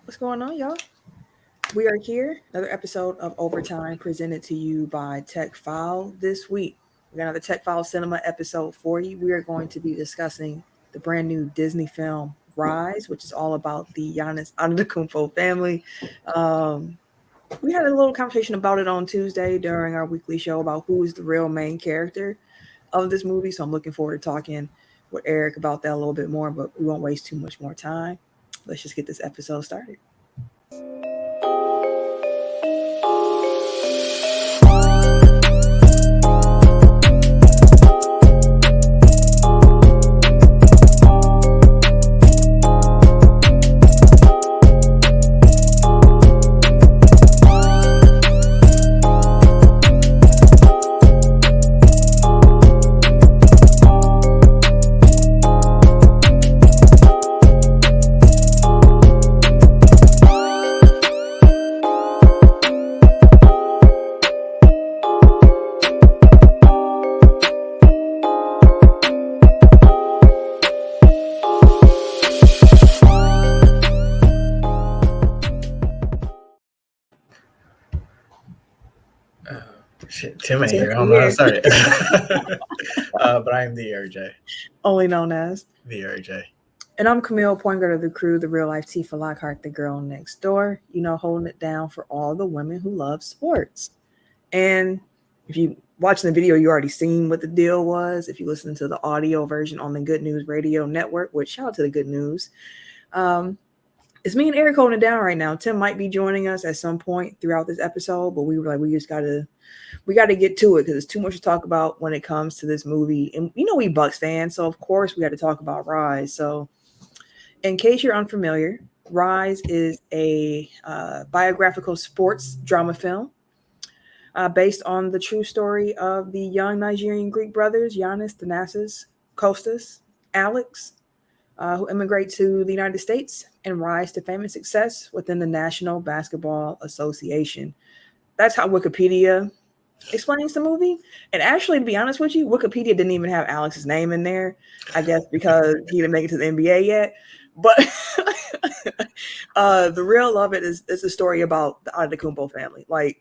What's going on, y'all? We are here, another episode of Overtime presented to you by TECK Foul. This week, we got another TECK Foul Cinema episode for you. We are going to be discussing the brand new Disney film Rise, which is all about the Giannis Antetokounmpo family. Um, we had a little conversation about it on Tuesday during our weekly show about who is the real main character of this movie. So I'm looking forward to talking with Eric about that a little bit more, but we won't waste too much more time. Let's just get this episode started. Tim ain't here. I don't know how to start it. But I am the RJ. Only known as the RJ. And I'm Camille, point guard of the crew, the real life Tifa Lockhart, the girl next door, holding it down for all the women who love sports. And if you watching the video, you already seen what the deal was. If you listen to the audio version on the Good News Radio Network, which shout out to the Good News. It's me and Eric holding it down right now. Tim might be joining us at some point throughout this episode, but we were like, we got to get to it because there's too much to talk about when it comes to this movie. And we Bucks fans, so of course we got to talk about Rise. So in case you're unfamiliar, Rise is a biographical sports drama film based on the true story of the young Nigerian Greek brothers, Giannis, Thanasis, Kostas, Alex, who immigrate to the United States and rise to fame and success within the National Basketball Association. That's how Wikipedia explains the movie. And actually, to be honest with you, Wikipedia didn't even have Alex's name in there, I guess because he didn't make it to the NBA yet. But the real of it is the story about the Antetokounmpo family. Like,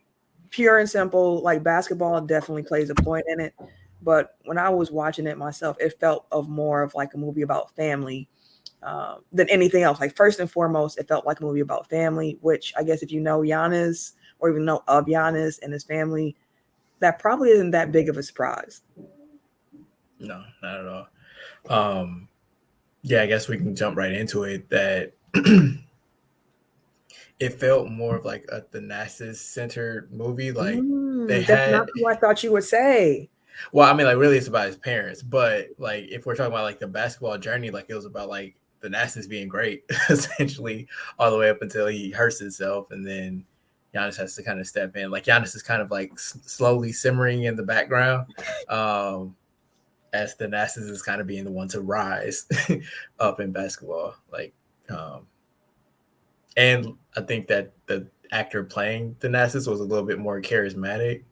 pure and simple, like basketball definitely plays a point in it. But when I was watching it myself, it felt more of like a movie about family than anything else. Like, first and foremost, it felt like a movie about family, which I guess if you know Giannis or even know of Giannis and his family, that probably isn't that big of a surprise. No, not at all. Yeah, I guess we can jump right into it. That it felt more of like a Thanasis-centered movie. Like that's not who I thought you would say. Well, I mean, like, really, it's about his parents. But like, if we're talking about like the basketball journey, like it was about like Thanasis being great, essentially, all the way up until he hurts himself, and then Giannis has to kind of step in. Like, Giannis is kind of like slowly simmering in the background, as Thanasis is kind of being the one to rise up in basketball. Like, and I think that the actor playing Thanasis was a little bit more charismatic.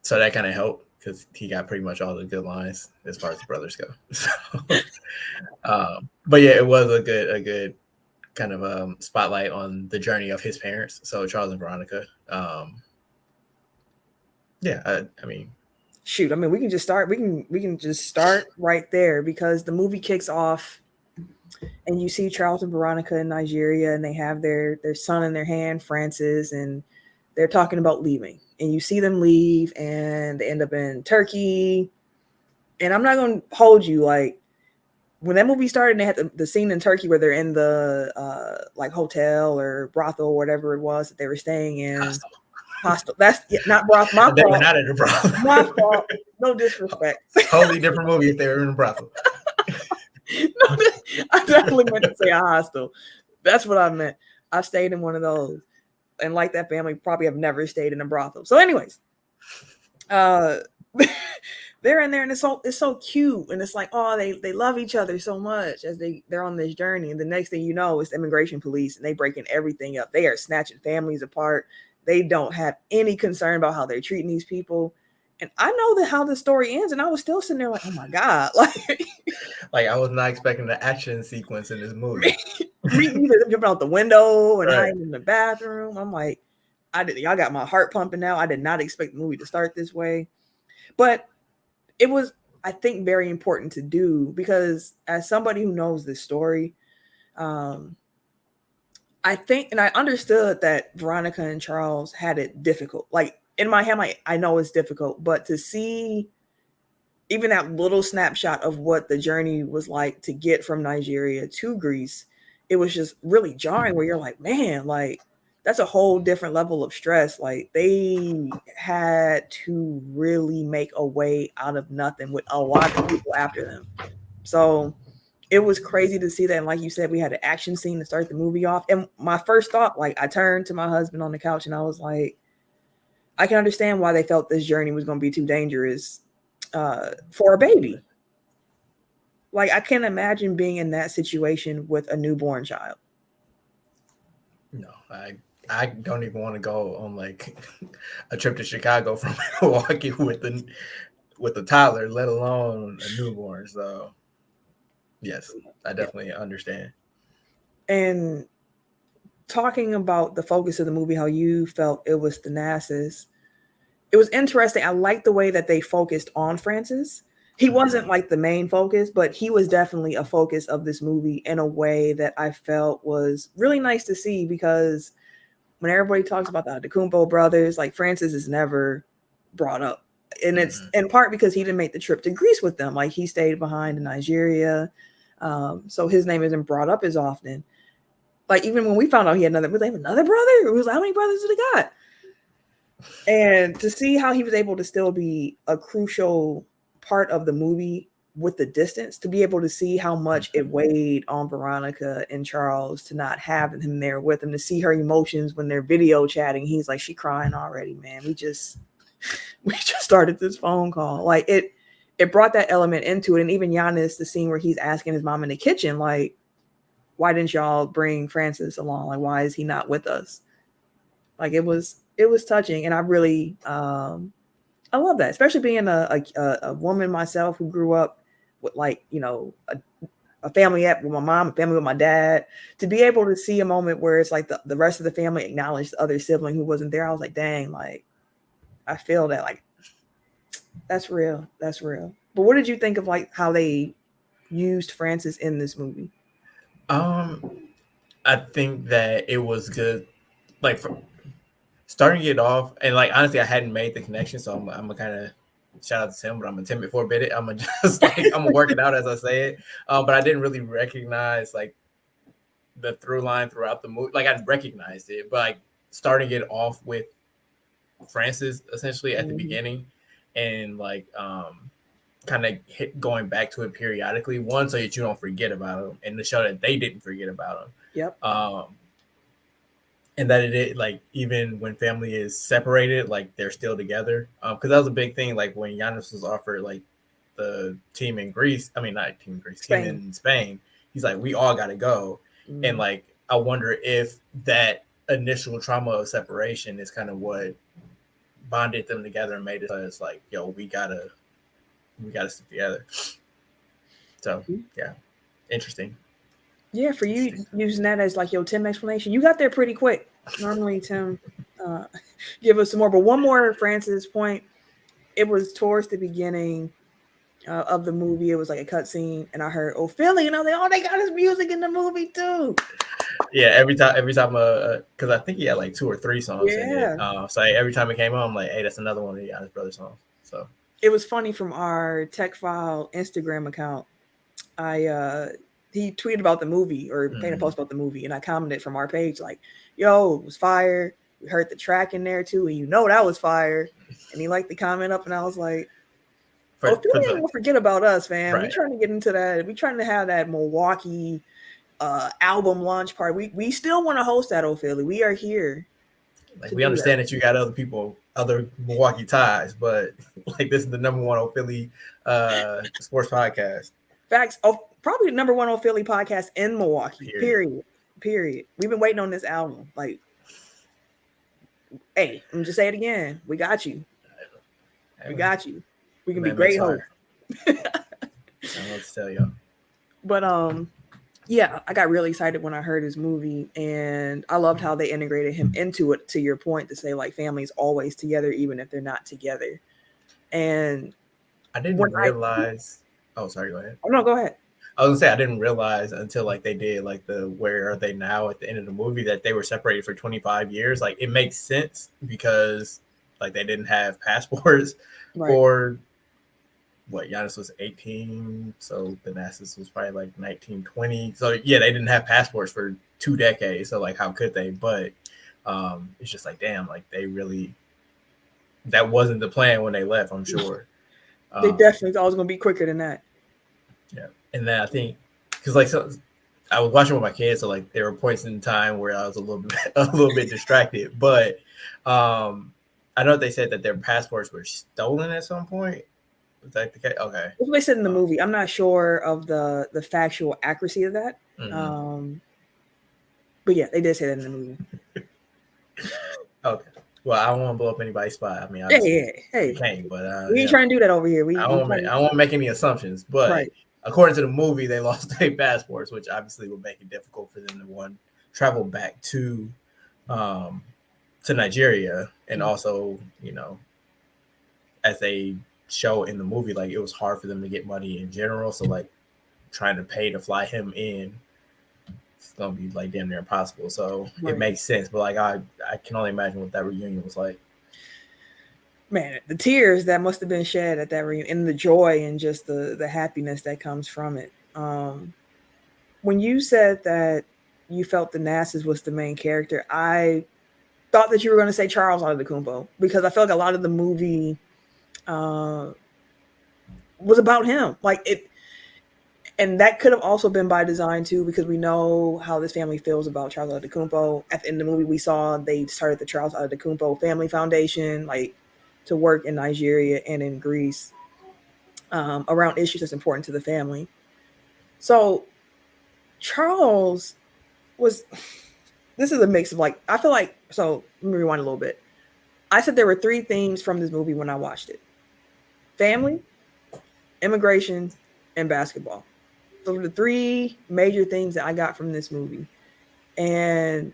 So that kind of helped because he got pretty much all the good lines as far as the brothers go. So, but yeah, it was a good kind of spotlight on the journey of his parents. So Charles and Veronica. Yeah, I mean, shoot. I mean, we can just start. We can just start right there because the movie kicks off, and you see Charles and Veronica in Nigeria, and they have their son in their hand, Francis, and they're talking about leaving. And you see them leave, and they end up in Turkey. And I'm not going to hold you. Like, when that movie started, and they had the scene in Turkey where they're in the like hotel or brothel or whatever it was that they were staying in. Hostel. That's not brothel. My fault. They were not in a brothel. My fault. No disrespect. Totally different movie if they were in a brothel. No, I definitely meant to say a hostel. That's what I meant. I stayed in one of those. And like that family, probably have never stayed in a brothel. So anyways, they're in there and it's so cute. And it's like, oh, they love each other so much as they're on this journey. And the next thing you know, it's the immigration police and they breaking everything up. They are snatching families apart. They don't have any concern about how they're treating these people. And I know how the story ends, and I was still sitting there like, oh my God. Like I was not expecting the action sequence in this movie. either jumping out the window and Right. hiding in the bathroom. I'm like, y'all got my heart pumping now. I did not expect the movie to start this way, but it was, I think, very important to do because as somebody who knows this story, I think, and I understood that Veronica and Charles had it difficult. Like in my head, I know it's difficult, but to see even that little snapshot of what the journey was like to get from Nigeria to Greece, it was just really jarring where you're like, man, like that's a whole different level of stress. Like they had to really make a way out of nothing with a lot of people after them. So it was crazy to see that. And like you said, we had an action scene to start the movie off. And my first thought, like I turned to my husband on the couch and I was like, I can understand why they felt this journey was going to be too dangerous for a baby. Like I can't imagine being in that situation with a newborn child. No, I don't even want to go on like a trip to Chicago from Milwaukee with the toddler, let alone a newborn. So yes, I definitely understand. And talking about the focus of the movie, how you felt it was Thanasis, it was interesting. I liked the way that they focused on Francis. He wasn't like the main focus, but he was definitely a focus of this movie in a way that I felt was really nice to see because when everybody talks about the Kumbo brothers, like Francis is never brought up. And it's in part because he didn't make the trip to Greece with them. Like he stayed behind in Nigeria. So his name isn't brought up as often. Like even when we found out he had another, was they have another brother? It was how many brothers did he got? And to see how he was able to still be a crucial part of the movie with the distance, to be able to see how much it weighed on Veronica and Charles to not have him there with him, to see her emotions when they're video chatting. He's like, she crying already, man. We just started this phone call. Like it brought that element into it. And even Giannis, the scene where he's asking his mom in the kitchen, like, why didn't y'all bring Francis along? Like, why is he not with us? Like it was touching. And I really, I love that, especially being a woman myself who grew up with like, you know, a family with my mom, a family with my dad, to be able to see a moment where it's like the rest of the family acknowledged the other sibling who wasn't there. I was like, dang, like I feel that, like that's real. That's real. But what did you think of like how they used Francis in this movie? I think that it was good, like starting it off, and like honestly, I hadn't made the connection, so I'm gonna kind of shout out to Tim, but I'm gonna timid for a bit. I'm gonna just like I'm gonna work it out as I say it. But I didn't really recognize like the through line throughout the movie. Like I recognized it, but like starting it off with Francis essentially at the beginning, and like kind of going back to it periodically. One, so that you don't forget about him, and to show that they didn't forget about him. Yep. And that it like even when family is separated, like they're still together. Because that was a big thing. Like when Giannis was offered like the team in Greece, I mean not team in Greece, team in Spain. He's like, we all got to go, and like I wonder if that initial trauma of separation is kind of what bonded them together and made it. It's like, yo, we gotta stick together. So yeah, interesting. Yeah, for you using that as like your Tim explanation, you got there pretty quick. Normally, Tim, give us some more. But one more Francis point. It was towards the beginning of the movie. It was like a cutscene, and I heard Philly, and I was like, oh, they got his music in the movie too. Yeah, every time, because I think he had like 2 or 3 songs in it. So every time it came on, I'm like, hey, that's another one of the Giannis Brothers songs. So it was funny from our TECK Foul Instagram account. He tweeted about the movie or made a post about the movie, and I commented from our page like, yo, it was fire. We heard the track in there too, and you know that was fire. And he liked the comment up, and I was like, don't forget about us, man. Right. We trying to get into that. We trying to have that Milwaukee album launch party. We still want to host that, Philly. We are here. Like we understand that you got other Milwaukee ties, but like this is the #1 Philly sports podcast. Facts. Probably the #1 Philly podcast in Milwaukee. Period. We've been waiting on this album. Like, hey, I'm just say it again. We got you. We got you. We can be great hosts. I don't know what to tell y'all. But Yeah, I got really excited when I heard his movie, and I loved how they integrated him into it. To your point, to say like family's always together, even if they're not together. And I when didn't realize. Oh, sorry. Go ahead. oh no, go ahead. I was gonna say I didn't realize until like they did like the where are they now at the end of the movie that they were separated for 25 years. Like it makes sense because like they didn't have passports Right. for what Giannis was 18, so Thanasis was probably like 19, 20. So yeah, they didn't have passports for 2 decades. So like how could they? But it's just like damn, like they really that wasn't the plan when they left, I'm sure. They Um, definitely thought it was gonna be quicker than that. yeah. And then I think because like so I was watching with my kids, so like there were points in time where I was a little bit a little bit distracted. But I know they said that their passports were stolen at some point. Was that the case? Okay. That's what they said in the Uh, movie. I'm not sure of the factual accuracy of that. mm-hmm. Um, but yeah, they did say that in the movie. Okay. Well, I don't want to blow up anybody's spot. I mean, Hey, obviously hey, we hey, can't, but we ain't yeah, trying to do that over here. We I trying don't want to make any assumptions. But right. according to the movie, they lost their passports, which obviously would make it difficult for them to travel back um, to Nigeria, and Mm. also as they show in the movie, like it was hard for them to get money in general. So like trying to pay to fly him in, it's gonna be like damn near impossible. So it Right. makes sense. But like I can only imagine what that reunion was like. Man, the tears that must have been shed at that reunion, and the joy and just the happiness that comes from it. When you said that you felt the Nassus was the main character, I thought that you were going to say Charles Kumbo because I felt like a lot of the movie uh, was about him. Like it, and that could have also been by design too, because we know how this family feels about Charles Kumbo. At the end of the movie, we saw they started the Charles Kumbo Family Foundation, like to work in Nigeria and in Greece around issues that's important to the family. So Charles was. This is a mix of like I feel like so. Let me rewind a little bit. I said there were three themes from this movie when I watched it: family, immigration, and basketball. Those were the three major things that I got from this movie. And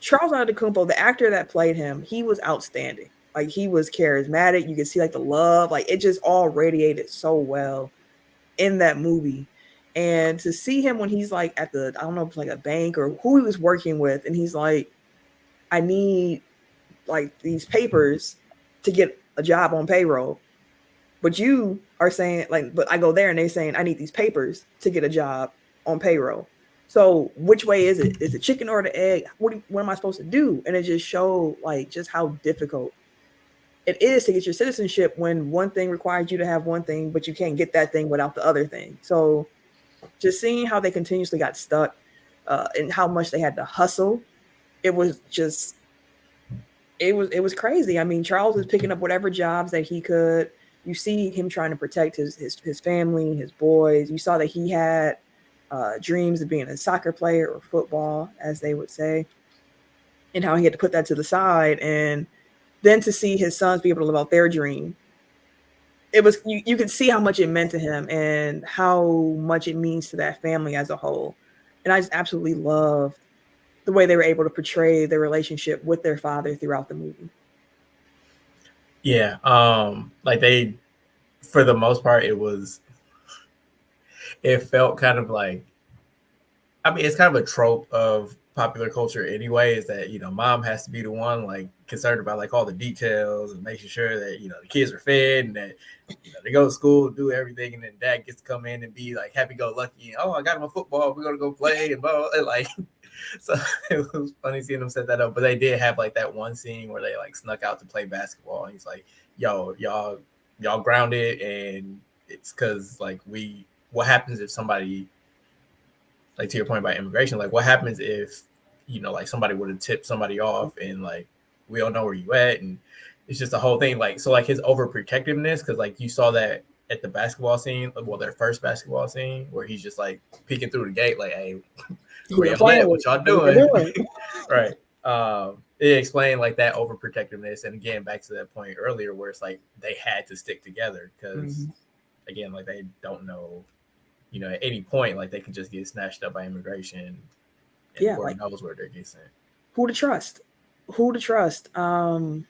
Charles Adetokounmpo, the actor that played him, he was outstanding. Like he was charismatic. You could see like the love, like it just all radiated so well in that movie. And to see him when he's like at the, I don't know if it's like a bank or who he was working with, and he's like, I need like these papers to get a job on payroll. But you are saying like, but I go there and they're saying I need these papers to get a job on payroll. So which way is it? Is it chicken or the egg? What am I supposed to do? And it just showed like just how difficult it is to get your citizenship when one thing requires you to have one thing, but you can't get that thing without the other thing. So just seeing how they continuously got stuck and how much they had to hustle, it was just it was crazy. I mean, Charles was picking up whatever jobs that he could. You see him trying to protect his family, his boys. You saw that he had dreams of being a soccer player or football, as they would say, and how he had to put that to the side. And then to see his sons be able to live out their dream, it was you could see how much it meant to him and how much it means to that family as a whole. And I just absolutely loved the way they were able to portray their relationship with their father throughout the movie. Yeah, like they for the most part it felt kind of like I mean, it's kind of a trope of popular culture anyway, is that, mom has to be the one like concerned about like all the details and making sure that, the kids are fed and that, they go to school, do everything. And then dad gets to come in and be like happy go lucky. Oh, I got him a football. We're going to go play and blah, blah, and like, so it was funny seeing them set that up. But they did have like that one scene where they like snuck out to play basketball. And he's like, yo, y'all grounded. And it's because like what happens if somebody, like to your point about immigration, like what happens if like somebody would have tipped somebody off and like we don't know where you at, and it's just a whole thing. Like so, like his overprotectiveness, because like you saw that at the basketball scene, well, their first basketball scene where he's just like peeking through the gate, like, hey, Who where y'all y'all playing at? with? What y'all What y'all doing? doing? Right. It explained like that overprotectiveness, and again back to that point earlier where it's like they had to stick together because Mhm. again, like they don't know at any point, like they could just get snatched up by immigration, and Yeah, Lord like knows where they're getting sent. who to trust? Who to trust? And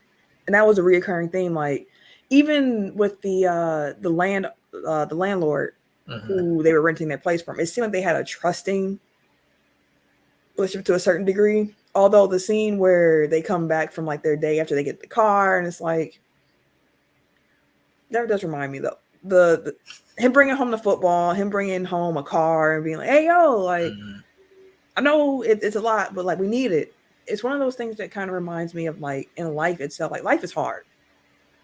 that was a reoccurring theme. Like even with the landlord Mm-hmm. who they were renting their place from, it seemed like they had a trusting relationship to a certain degree. Although the scene where they come back from like their day after they get the car, and it's like that does remind me though the him bringing home the football, him bringing home a car, and being like, "Hey yo, like Mm-hmm. I know it's a lot, but like we need it." It's one of those things that kind of reminds me of like in life itself. Like life is hard.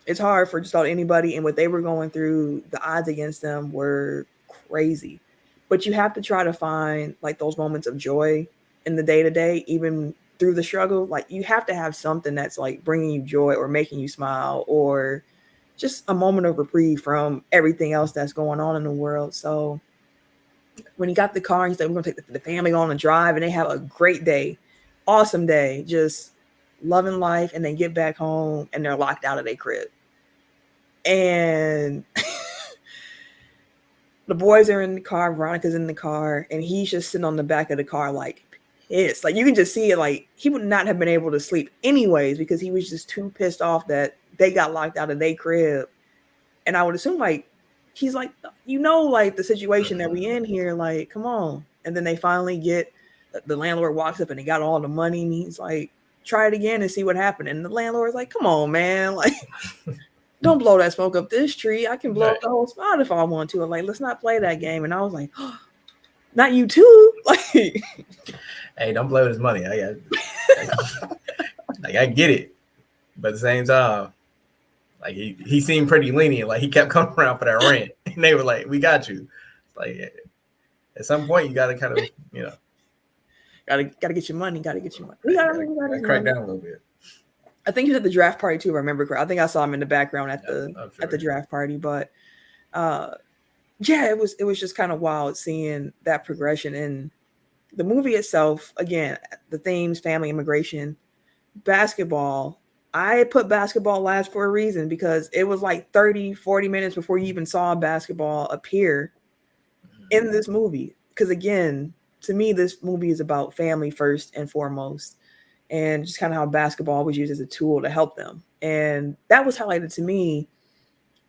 It's hard for just about anybody, and what they were going through, the odds against them were crazy. But you have to try to find like those moments of joy in the day to day, even through the struggle. Like you have to have something that's like bringing you joy or making you smile or just a moment of reprieve from everything else that's going on in the world. So when he got the car, he said, "We're going to take the family on a drive," and they have a great day, awesome day, just loving life, and then get back home and they're locked out of their crib. And the boys are in the car, Veronica's in the car, and he's just sitting on the back of the car, like pissed. Like you can just see it, like he would not have been able to sleep anyways because he was just too pissed off that they got locked out of their crib. And I would assume, like, he's like, like the situation that we in here, like, come on. And then they finally get the landlord walks up and they got all the money, and he's like, try it again and see what happened. And the landlord's like, come on, man, like, don't blow that smoke up this tree. I can blow up Right. the whole spot if I want to. I'm like, let's not play that game. And I was like, oh, not you too. Like, Hey, don't blow his money. I get it, but at the same time, like he seemed pretty lenient. Like he kept coming around for that rent, and they were like, "We got you." Like at some point, you got to kind of gotta get your money. Gotta get your money. right, We got his crack money. down a little bit. I think he was at the draft party too. If I remember correctly. I think I saw him in the background at Yeah, the I'm at the sure. draft party. But yeah, it was just kind of wild seeing that progression in the movie itself. Again, the themes, family, immigration, basketball. I put basketball last for a reason because it was like 30, 40 minutes before you even saw basketball appear in this movie. Because again, to me, this movie is about family first and foremost, and just kind of how basketball was used as a tool to help them. And that was highlighted to me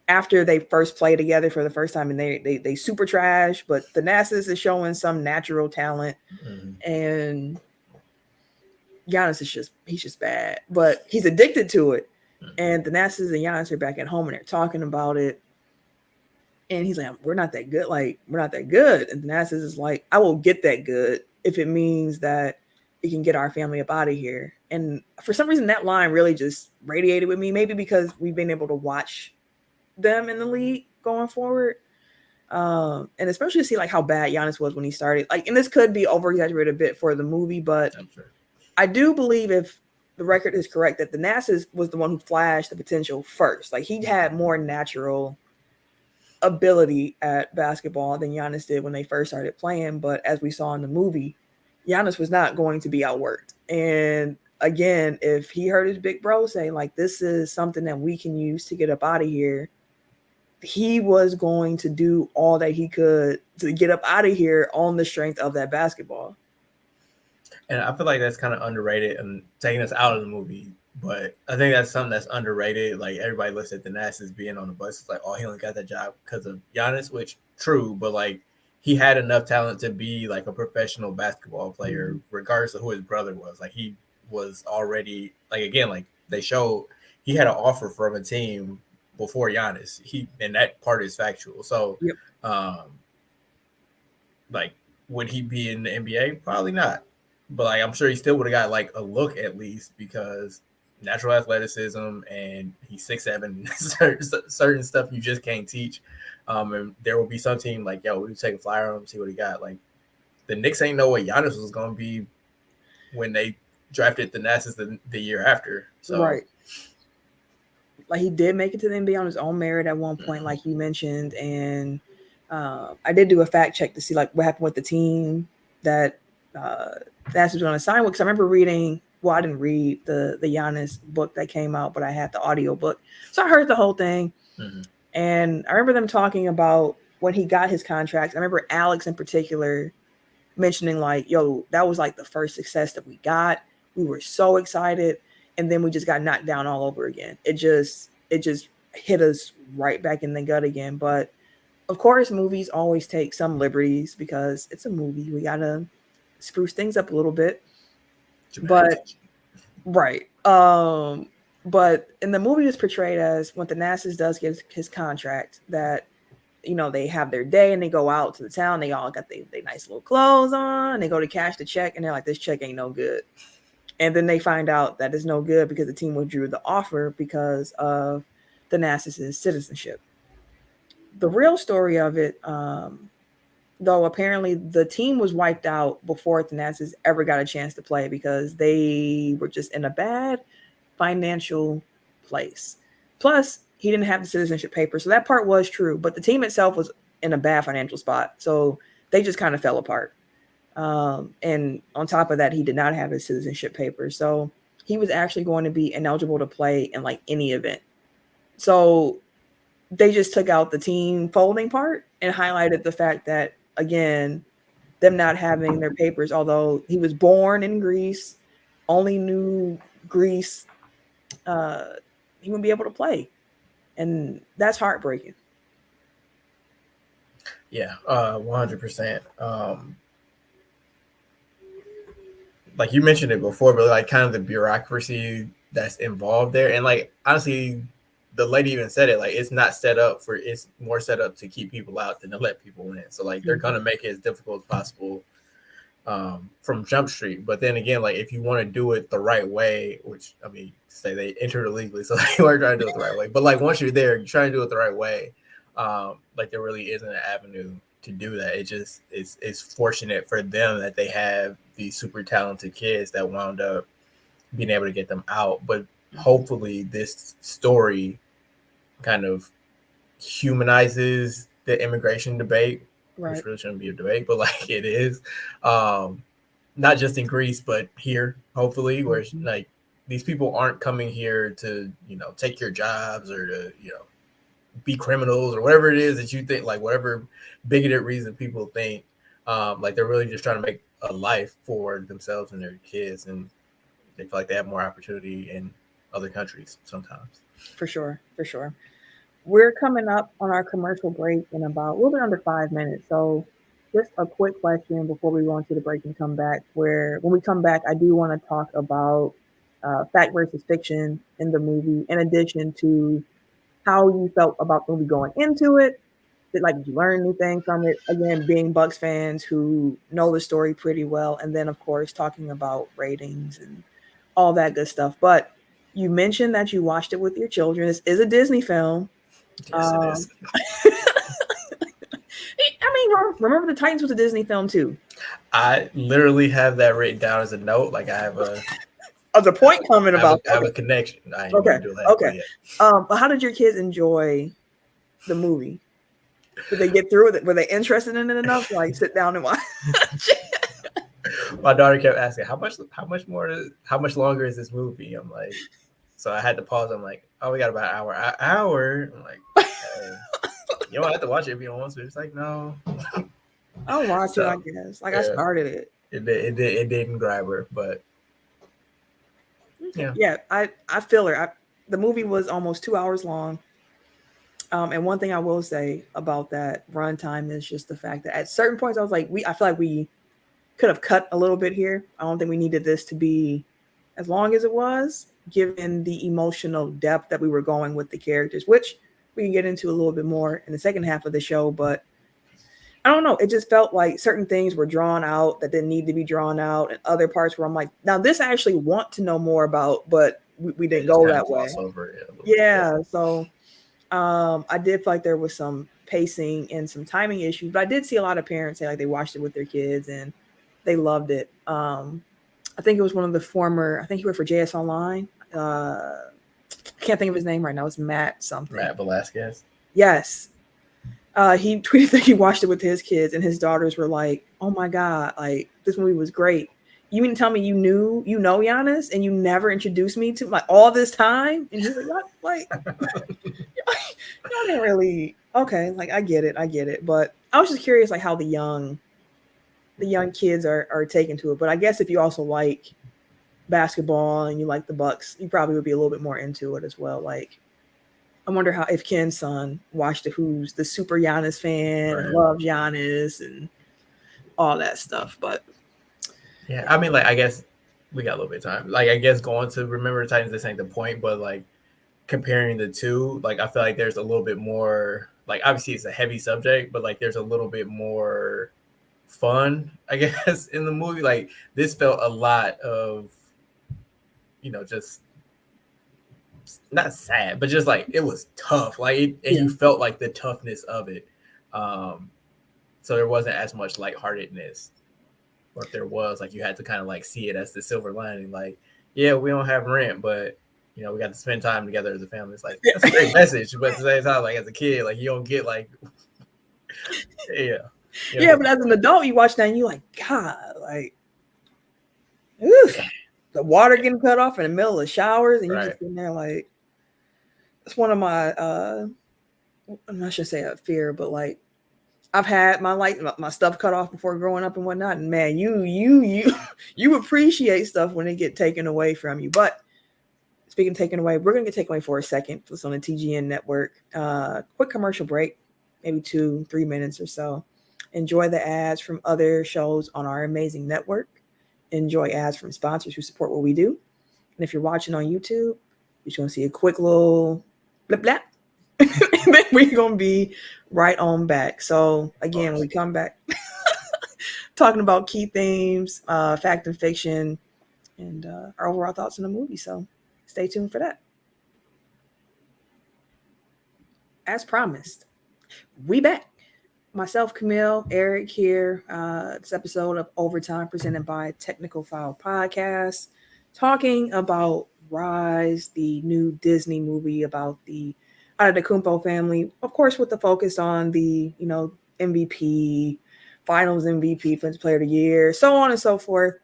after they first played together for the first time, and they super trash, but Thanasis is showing some natural talent, Mm-hmm. and Giannis is he's just bad, but he's addicted to it. And Thanasis and Giannis are back at home and they're talking about it. And he's like, we're not that good. Like, we're not that good. And Thanasis is like, I will get that good if it means that we can get our family up out of here. And for some reason, that line really just radiated with me. Maybe because we've been able to watch them in the league going forward. And especially to see like how bad Giannis was when he started. Like, and this could be over exaggerated a bit for the movie, but I'm sure. I do believe if the record is correct that Thanasis was the one who flashed the potential first. Like he had more natural ability at basketball than Giannis did when they first started playing. But as we saw in the movie, Giannis was not going to be outworked. And again, if he heard his big bro say, like, this is something that we can use to get up out of here, he was going to do all that he could to get up out of here on the strength of that basketball. And I feel like that's kind of underrated and taking us out of the movie. But I think that's something that's underrated. Like everybody looks at the Nasus being on the bus. It's like, oh, he only got that job because of Giannis, which true, but like he had enough talent to be like a professional basketball player, regardless of who his brother was. Like he was already like again, like they showed he had an offer from a team before Giannis. And that part is factual. So Yep. Like would he be in the NBA? Probably not. But like I'm sure he still would have got like a look at least because natural athleticism and he's 6'7", certain stuff you just can't teach. And there will be some team like, yo, we take a flyer on him, see what he got. Like the Knicks ain't know what Giannis was going to be when they drafted the Nasus the year after. So right. Like he did make it to the NBA on his own merit at one point, like you mentioned. And I did do a fact check to see like what happened with the team that Nasus was going to sign with. Because I remember reading. Well, I didn't read the Giannis book that came out, but I had the audio book, so I heard the whole thing. And I remember them talking about when he got his contracts, I remember Alex in particular mentioning like, yo, that was like the first success that we got. We were so excited. And then we just got knocked down all over again. It just hit us right back in the gut again. But of course, movies always take some liberties because it's a movie. We gotta spruce things up a little bit. Dramatic But tension. right. But in the movie it's portrayed as when Thanasis does get his contract that they have their day and they go out to the town. They all got their nice little clothes on. They go to cash the check and they're like, this check ain't no good. And then they find out that it's no good because the team withdrew the offer because of Thanasis' citizenship. The real story of it, though, apparently the team was wiped out before Thanasis ever got a chance to play because they were just in a bad financial place. Plus, he didn't have the citizenship paper, so that part was true. But the team itself was in a bad financial spot, so they just kind of fell apart. And on top of that, he did not have his citizenship paper, so he was actually going to be ineligible to play in like any event. So they just took out the team folding part and highlighted the fact that again, them not having their papers, although he was born in Greece, only knew Greece, uh, he wouldn't be able to play. And that's heartbreaking. Yeah, 100%. Like you mentioned it before, but like kind of the bureaucracy that's involved there, and like honestly, the lady even said it. Like it's not set up for. It's more set up to keep people out than to let people in. So like they're gonna make it as difficult as possible from Jump Street. But then again, like if you want to do it the right way, which I mean, say they entered illegally, so they were trying to do it the right way. But like once you're there, you're trying to do it the right way. Like there really isn't an avenue to do that. It just it's fortunate for them that they have these super talented kids that wound up being able to get them out. But hopefully, this story kind of humanizes the immigration debate, Right. which really shouldn't be a debate, but like it is. Not just in Greece, but here, hopefully, where like these people aren't coming here to, take your jobs or to, be criminals or whatever it is that you think, like whatever bigoted reason people think, like they're really just trying to make a life for themselves and their kids, and they feel like they have more opportunity in other countries sometimes. For sure. For sure. We're coming up on our commercial break in about a little bit under 5 minutes. So, just a quick question before we go into the break and come back. Where when we come back, I do want to talk about fact versus fiction in the movie, in addition to how you felt about the movie going into it. Did you learn anything from it? Again, being Bucks fans who know the story pretty well, and then of course talking about ratings and all that good stuff. But you mentioned that you watched it with your children. This is a Disney film. Yes, it is. I mean, remember the Titans was a Disney film too. I literally have that written down as a note. Like I have a As a point comment about. I have a connection. I ain't Okay, gonna do that okay. yet. But how did your kids enjoy the movie? Did they get through with it? Were they interested in it enough to like sit down and watch? My daughter kept asking, how much longer is this movie? I'm like, so I had to pause. I'm like, oh, we got about an hour. I'm like, hey, you don't have to watch it if you don't want to. It's like, no. I'll watch it, I guess. Like I started it. It didn't grab her, but yeah. I feel her. The movie was almost 2 hours long. And one thing I will say about that runtime is just the fact that at certain points I was like, I feel like we could have cut a little bit here. I don't think we needed this to be as long as it was, given the emotional depth that we were going with the characters, which we can get into a little bit more in the second half of the show. But I don't know. It just felt like certain things were drawn out that didn't need to be drawn out, and other parts where I'm like, now this I actually want to know more about, but we didn't go that way. Yeah. So I did feel like there was some pacing and some timing issues, but I did see a lot of parents say like they watched it with their kids and they loved it. I think it was one of the former, I think he worked for JS Online. I can't think of his name right now. It's Matt something. Matt Velasquez. Yes. He tweeted that he watched it with his kids and his daughters were like, oh my God, like this movie was great. You mean to tell me you know Giannis and you never introduced me to like all this time? And he was like, what? Like, y'all didn't really. Okay, like I get it. But I was just curious, like how the young kids are taken to it. But I guess if you also like basketball and you like the Bucks, you probably would be a little bit more into it as well. Like I wonder how if Ken's son watched it, who's the super Giannis fan and Right. loves Giannis and all that stuff. But Yeah, I mean, like, I guess we got a little bit of time. Like, I guess going to Remember the Titans, this ain't the point, but like comparing the two, like, I feel like there's a little bit more, like, obviously it's a heavy subject, but like, there's a little bit more fun, I guess, in the movie. Like, this felt a lot of, just not sad, but just like it was tough. Like, and you felt like the toughness of it. So there wasn't as much lightheartedness. Or if there was, like, you had to kind of like see it as the silver lining. Like, yeah, we don't have rent, but we got to spend time together as a family. It's like, that's a great message, but at the same time, like, as a kid, like, you don't get like, yeah. But as an adult, you watch that and you're like, God, like, oof, the water getting cut off in the middle of showers, and you just in there like, it's one of my I'm not sure say a fear, but like I've had my stuff cut off before growing up and whatnot, and man, you appreciate stuff when they get taken away from you. But speaking of taken away, we're gonna get taken away for a second. It's on the TGN network. Quick commercial break, maybe 2-3 minutes or so. Enjoy the ads from other shows on our amazing network. Enjoy ads from sponsors who support what we do. And if you're watching on YouTube, you're just gonna see a quick little blip blap. And then we're gonna be right on back. So again, when we come back, talking about key themes, fact and fiction, and our overall thoughts on the movie. So stay tuned for that. As promised, we back. Myself, Camille, Eric here. This episode of Overtime presented by Technical File Podcast, talking about Rise, the new Disney movie about the Antetokounmpo family, of course, with the focus on the MVP, Finals MVP, Defensive Player of the Year, so on and so forth.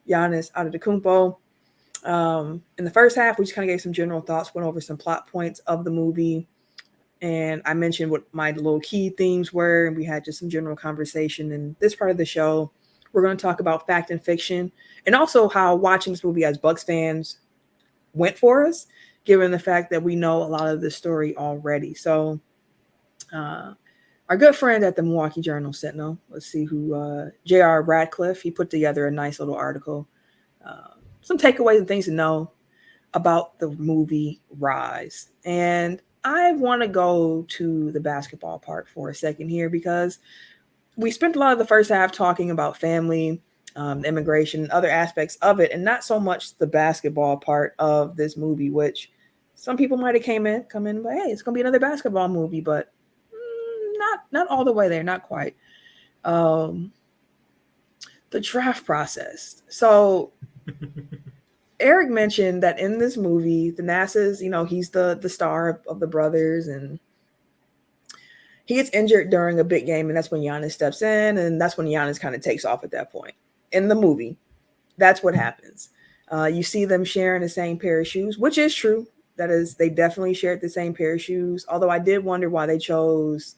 Giannis Antetokounmpo. In the first half, we just kind of gave some general thoughts, went over some plot points of the movie. And I mentioned what my little key themes were, and we had just some general conversation. In this part of the show, we're going to talk about fact and fiction, and also how watching this movie as Bucks fans went for us, given the fact that we know a lot of the story already. So, our good friend at the Milwaukee Journal Sentinel, let's see who, J.R. Radcliffe, he put together a nice little article, some takeaways and things to know about the movie Rise. And I want to go to the basketball part for a second here, because we spent a lot of the first half talking about family, immigration, other aspects of it, and not so much the basketball part of this movie, which some people might have come in, but hey, it's gonna be another basketball movie, but not all the way there, not quite. The draft process. So Eric mentioned that in this movie, the NASA's, he's the star of the brothers, and he gets injured during a big game, and that's when Giannis steps in, and that's when Giannis kind of takes off at that point. In the movie, that's what happens. You see them sharing the same pair of shoes, which is true. That is, they definitely shared the same pair of shoes, although I did wonder why they chose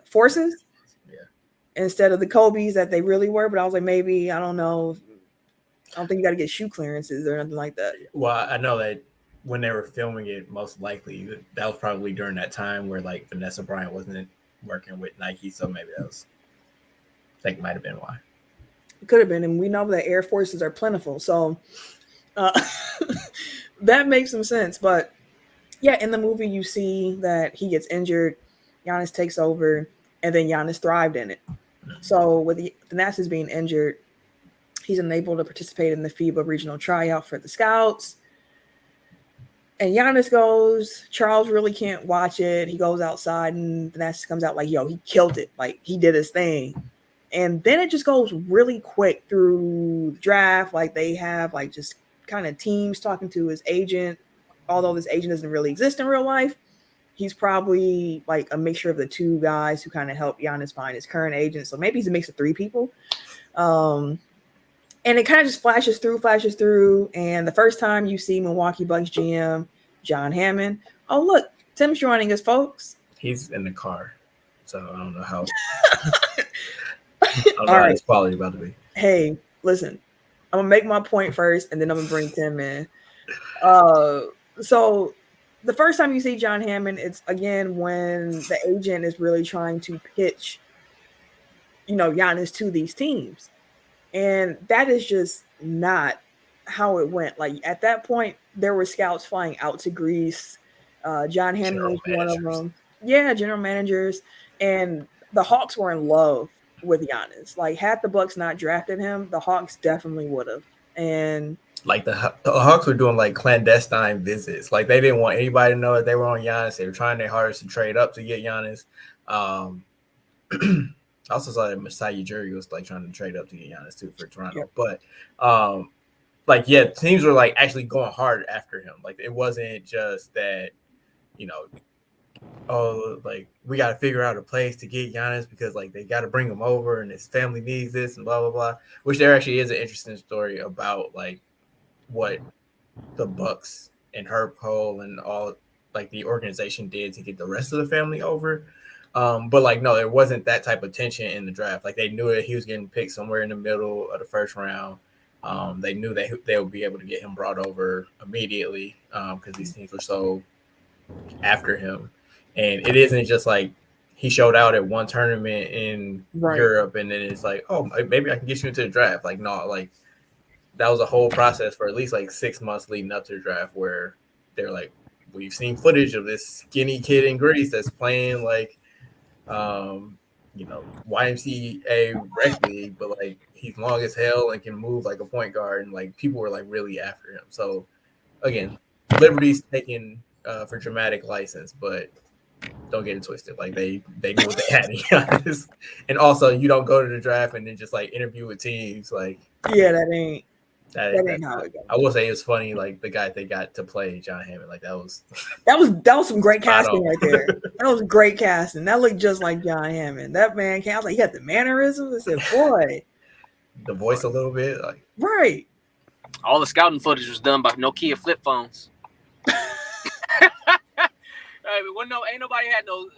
Forces instead of the Kobe's that they really were, but I was like, maybe, I don't know. I don't think you got to get shoe clearances or nothing like that. Well, I know that when they were filming it, most likely that was probably during that time where like Vanessa Bryant wasn't working with Nike, so maybe I think might have been why. It could have been, and we know that Air Forces are plentiful, so that makes some sense. But yeah, in the movie, you see that he gets injured, Giannis takes over, and then Giannis thrived in it. So with the NASA's being injured, he's unable to participate in the FIBA regional tryout for the Scouts. And Giannis goes, Charles really can't watch it. He goes outside, and Vanessa comes out like, yo, he killed it. Like, he did his thing. And then it just goes really quick through the draft. Like, they have, like, just kind of teams talking to his agent. Although this agent doesn't really exist in real life, he's probably, like, a mixture of the two guys who kind of help Giannis find his current agent. So maybe he's a mix of three people. And it kind of just flashes through. And the first time you see Milwaukee Bucks GM John Hammond, oh, look, Tim's joining us, folks. He's in the car, so I don't know how. I don't All know how right. his quality about to be. Hey, listen. I'm gonna make my point first, and then I'm gonna bring Tim in. Uh, so the first time you see John Hammond, it's again when the agent is really trying to pitch, Giannis to these teams, and that is just not how it went. Like at that point, there were scouts flying out to Greece. John Hammond General was one of managers. them. Yeah, general managers, and the Hawks were in love with Giannis. Like had the Bucks not drafted him, the Hawks definitely would have. And Like the Hawks were doing like clandestine visits. Like they didn't want anybody to know that they were on Giannis. They were trying their hardest to trade up to get Giannis. I also saw that Masai Ujiri was like trying to trade up to get Giannis too for Toronto. yep, But like yeah, teams were like actually going hard after him. Like it wasn't just that, you know, oh, like we got to figure out a place to get Giannis because like they got to bring him over and his family needs this and blah blah blah. Which there actually is an interesting story about like what the Bucks and Herb Cole and all like the organization did to get the rest of the family over. But like no, there wasn't that type of tension in the draft. Like they knew that he was getting picked somewhere in the middle of the first round. They knew that they would be able to get him brought over immediately because these teams were so after him. And it isn't just like he showed out at one tournament in right. Europe and then it's like, oh, maybe I can get you into the draft. Like no, like that was a whole process for at least like 6 months leading up to the draft where they're like, we've seen footage of this skinny kid in Greece that's playing like, YMCA rec league, but like he's long as hell and can move like a point guard, and like people were like really after him. So again, liberties taken for dramatic license, but don't get it twisted. Like they knew what they had, to be honest. And also, you don't go to the draft and then just like interview with teams like Yeah, that ain't that's how not. it goes. I will say it's funny, like the guy they got to play John Hammond, like that was That was some great spot casting on. right there. That was great casting. That looked just like John Hammond. That man came. I was like, he had the mannerisms. I said, boy, The voice a little bit, like right. All the scouting footage was done by Nokia flip phones. Ain't nobody had no.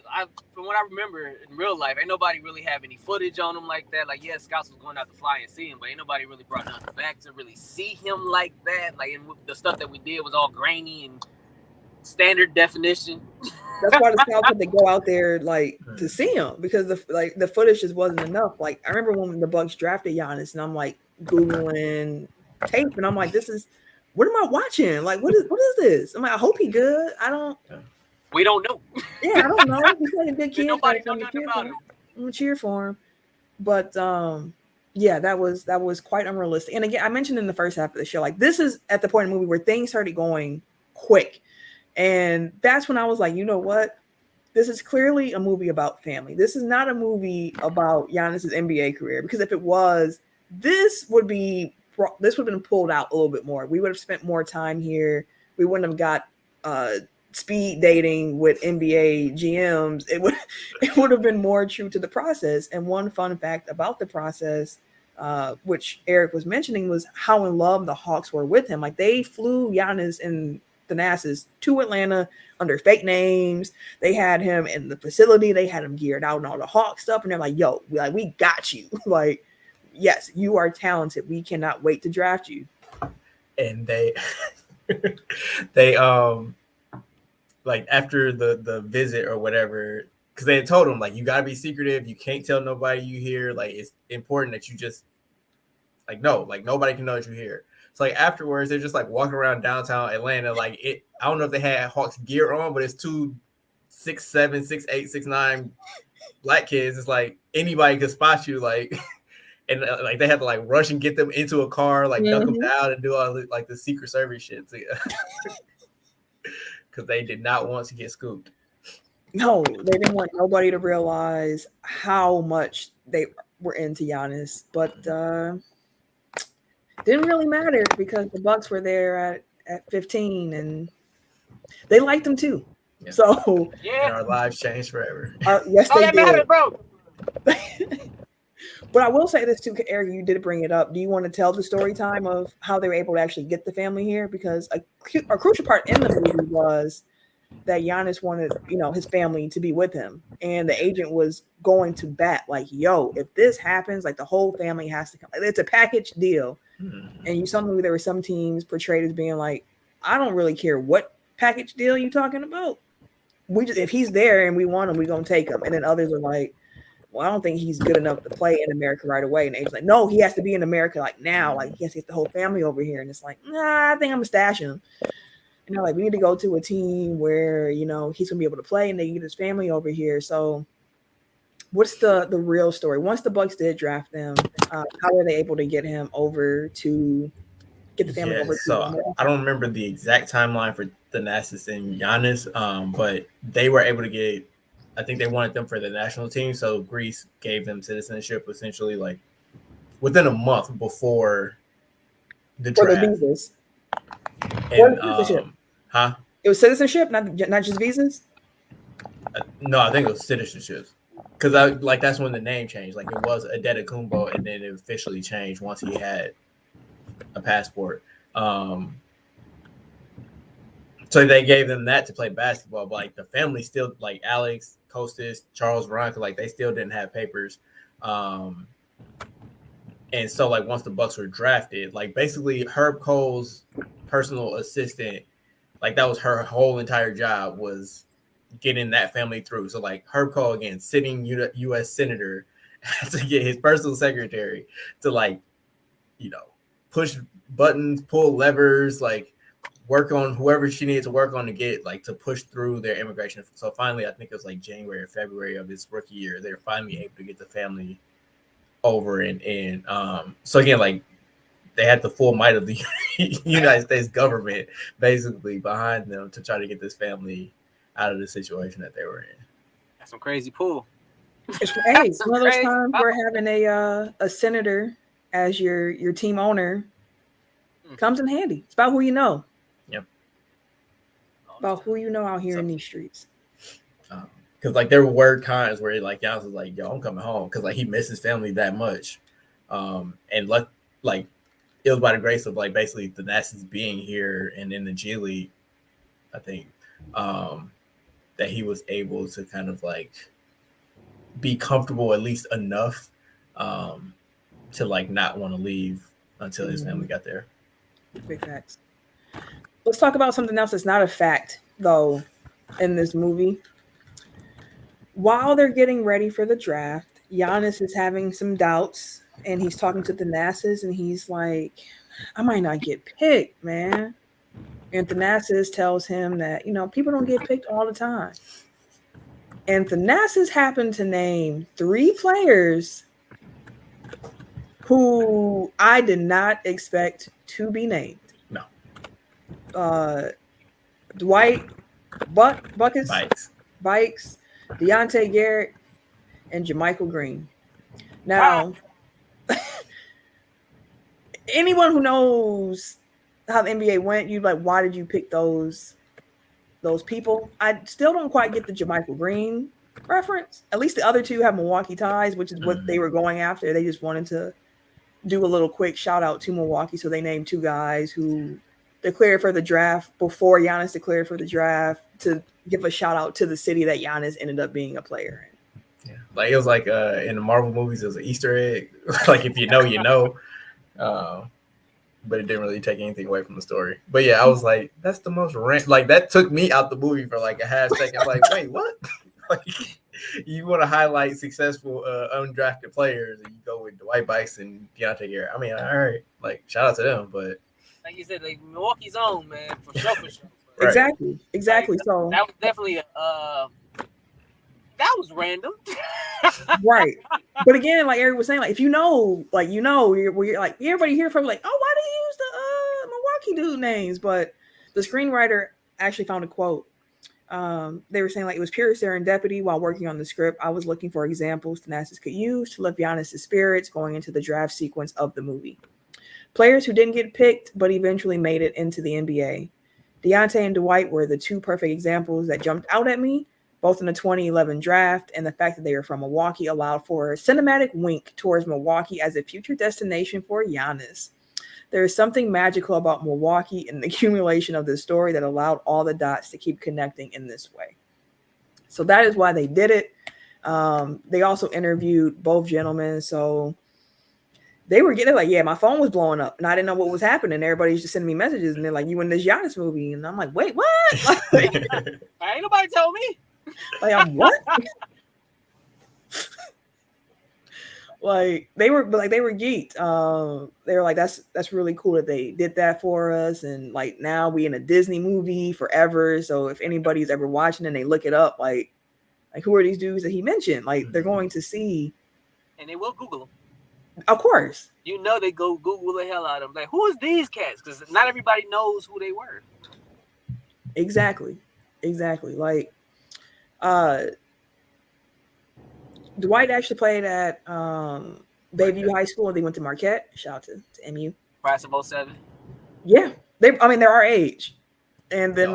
From what I remember in real life, ain't nobody really have any footage on him like that. Like, yeah, scouts was going out to fly and see him, but ain't nobody really brought nothing back to really see him like that. Like, and the stuff that we did was all grainy and standard definition. That's why the scouts had to go out there like to see him because the footage just wasn't enough. Like I remember when the Bucks drafted Giannis, and I'm like googling tape, and I'm like, this is what am I watching? Like what is this? I'm like, I hope he good. We don't know. Yeah, I don't know. He's like a good kid. Nobody know nothing about him. I'm gonna cheer for him. But yeah, that was quite unrealistic. And again, I mentioned in the first half of the show, like this is at the point in the movie where things started going quick. And that's when I was like, you know what? This is clearly a movie about family. This is not a movie about Giannis's NBA career, because if it was, this would have been pulled out a little bit more. We would have spent more time here. We wouldn't have got speed dating with NBA GMs. It would have been more true to the process. And one fun fact about the process, which Eric was mentioning, was how in love the Hawks were with him. Like they flew Giannis and the Nasses to Atlanta under fake names. They had him in the facility. They had him geared out and all the Hawk stuff. And they're like, yo, we got you. Like, yes, you are talented. We cannot wait to draft you. And they like after the visit or whatever, because they had told him like you gotta be secretive, you can't tell nobody you here, like it's important that you just like nobody can know that you're here. So like afterwards they're just like walking around downtown Atlanta, like it I don't know if they had Hawks gear on, but it's 2 6'7", 6'8", 6'9" black kids. It's like anybody could spot you, like and like they had to like rush and get them into a car, like dunk them down and do all the, like the Secret Service shit because they did not want to get scooped. No, they didn't want nobody to realize how much they were into Giannis, but didn't really matter because the Bucks were there at 15 and they liked him too. Yeah. So and our lives changed forever. Yes, they did. Mattered, bro. But I will say this too, Eric, you did bring it up. Do you want to tell the story time of how they were able to actually get the family here? Because a crucial part in the movie was that Giannis wanted, his family to be with him. And the agent was going to bat, like, yo, if this happens, like the whole family has to come. It's a package deal. And you saw there were some teams portrayed as being like, I don't really care what package deal you talking about. If he's there and we want him, we're gonna take him. And then others are like, well, I don't think he's good enough to play in America right away. And agent's like, no, he has to be in America like now. Like he has to get the whole family over here. And it's like, nah, I think I'm gonna stash him. And they're like, we need to go to a team where, he's gonna be able to play and they can get his family over here. So what's the real story? Once the Bucks did draft them, how were they able to get him over to get the family over? So I don't remember the exact timeline for Thanasis and Giannis, but they were able to get. I think they wanted them for the national team, so Greece gave them citizenship essentially like within a month before the draft. For the visas. And it was citizenship, not just visas. No, I think it was citizenships. Because that's when the name changed. Like it was Adetokunbo, and then it officially changed once he had a passport. So they gave them that to play basketball, but like the family still, like Alex, Kostas, Charles, Veronica, like they still didn't have papers. And so like once the Bucks were drafted, like basically Herb Cole's personal assistant, like that was her whole entire job was getting that family through. So like Herb Cole, again, sitting U.S. senator, had to get his personal secretary to like, push buttons, pull levers, like work on whoever she needed to work on to get like to push through their immigration. So finally, I think it was like January or February of his rookie year, they're finally able to get the family over. And so again, like they had the full might of the United States government basically behind them to try to get this family out of the situation that they were in. That's some crazy pull. It's one of those times where having a senator as your team owner comes in handy. It's about who you know. Yep. About who you know out here in these streets. Because like there were times where like Giannis was like, "Yo, I'm coming home," because like he missed his family that much, and like it was by the grace of like basically the Nazis being here and in the G League, I think, that he was able to kind of like be comfortable at least enough to like not want to leave until his family got there. Big facts. Let's talk about something else that's not a fact though in this movie. While they're getting ready for the draft, Giannis is having some doubts and he's talking to Thanasis and he's like, I might not get picked, man. And Thanasis tells him that, people don't get picked all the time. And Thanasis happened to name 3 players who I did not expect to be named. No. Dwight Buckets, Bikes, Deontay Garrett, and JaMychal Green. Now, anyone who knows how the NBA went, you'd like, why did you pick those people? I still don't quite get the JaMychal Green reference. At least the other 2 have Milwaukee ties, which is what they were going after. They just wanted to do a little quick shout out to Milwaukee, so they named 2 guys who declared for the draft before Giannis declared for the draft to give a shout out to the city that Giannis ended up being a player in. Yeah, like it was like in the Marvel movies, it was an Easter egg. Like if you know, you know. But it didn't really take anything away from the story. But yeah, I was like, that's the most like that took me out the movie for like a half second. Like, wait, what? Like, you want to highlight successful undrafted players, and you go with Dwight Bikes and Deontay Garrett. I mean, all right, like shout out to them, but like you said, like Milwaukee's own, man, for sure. Right. Exactly. Like, so that was definitely that was random. Right. But again, like Eric was saying, like if you know, you're like everybody here from like, oh, why do you use the Milwaukee dude names? But the screenwriter actually found a quote. They were saying like it was pure serendipity while working on the script. I was looking for examples Thanasis could use to lift Giannis' spirits going into the draft sequence of the movie. Players who didn't get picked but eventually made it into the NBA. Deontay and Dwight were the 2 perfect examples that jumped out at me, both in the 2011 draft, and the fact that they were from Milwaukee allowed for a cinematic wink towards Milwaukee as a future destination for Giannis. There is something magical about Milwaukee and the accumulation of this story that allowed all the dots to keep connecting in this way. So that is why they did it. They also interviewed both gentlemen. So they were getting like, yeah, my phone was blowing up and I didn't know what was happening. Everybody's just sending me messages and they're like, you in this Giannis movie? And I'm like, wait, what? Ain't nobody told me. Like, I'm what? Like they were geeked. They were like, that's really cool that they did that for us. And like now we in a Disney movie forever. So if anybody's ever watching and they look it up, like who are these dudes that he mentioned? Like they're going to see, and they will Google them. Of course, you know they go Google the hell out of them. Like, who is these cats? Because not everybody knows who they were. Exactly. Like, Dwight actually played at Bayview High School. They went to Marquette. Shout out to MU. Class of 07. Yeah, they're our age. And then